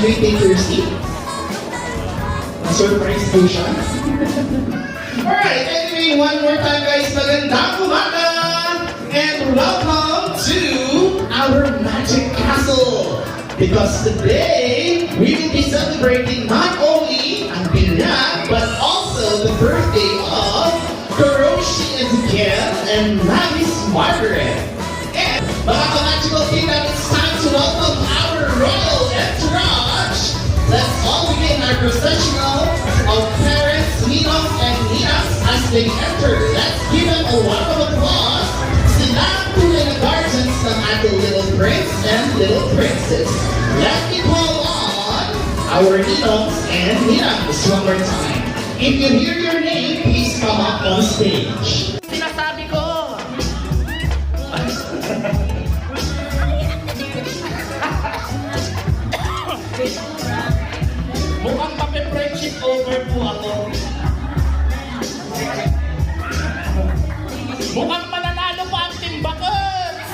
you take your seat? Surprise po siya. Alright, anyway, one more time guys, magandang umaga! And welcome to our Magic Castle! Because today, we will be celebrating not only ang binyag, but also the birthday of Kuroshi Ezekiel and Mavis Margaret. And mga ka-magical kingdom, it's time to welcome our royal entourage. Let's all begin our processional of parents, ninong, and ninas as they enter. Let's give them a round of applause. Sila po na guardians ng ating little prince and little princess. Let me call on our ninongs and ninangs one more time. If you hear your name, please come up on stage. Sinasabi ko! Mukhang mape-friendship over po ako. Mukhang mananalo pa ang Team Buckets!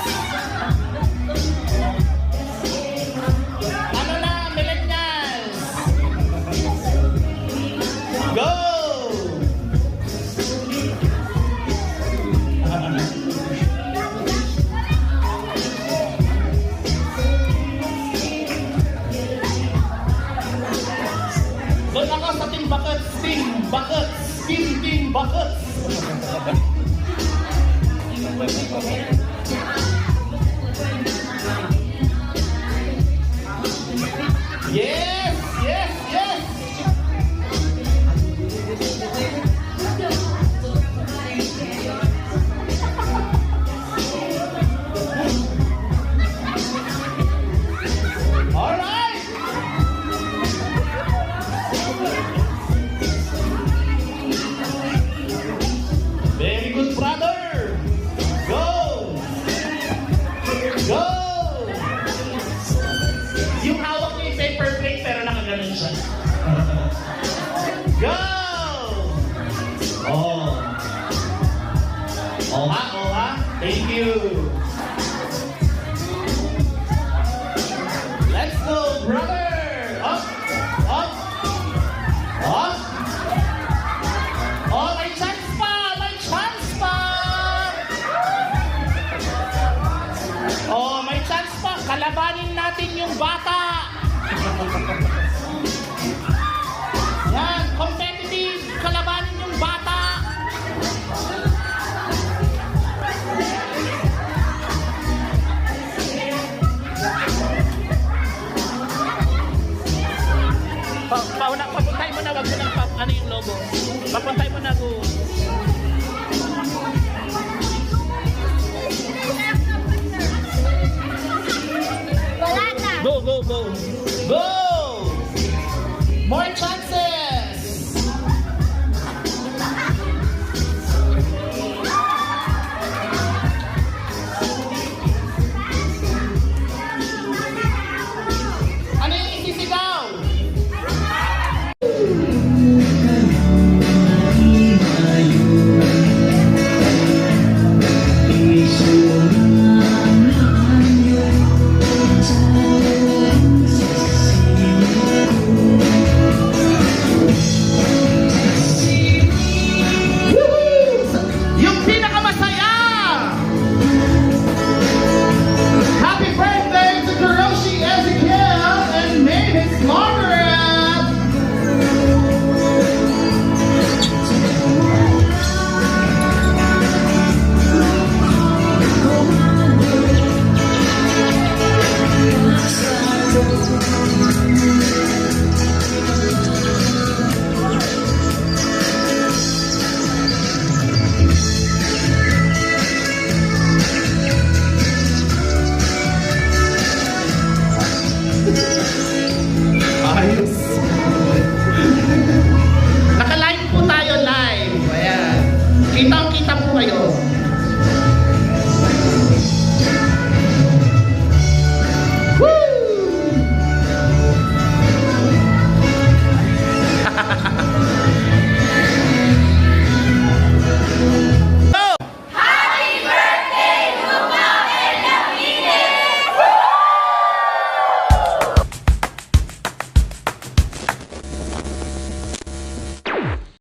Ano na, millennials? Go! Doon ako sa Team Buckets, Team Buckets, Team Buckets. Yes, yes, yes. All right. Very good, brother. Go. Go. Yung hawak niya yung paper plate pero nakaganon siya. Go. Oh. Oh ha. Thank you. Let's go, brother. Up. Up. Up. Oh, may chance pa! May chance pa! Oh, may chance pa! Kalabanin natin yung bata!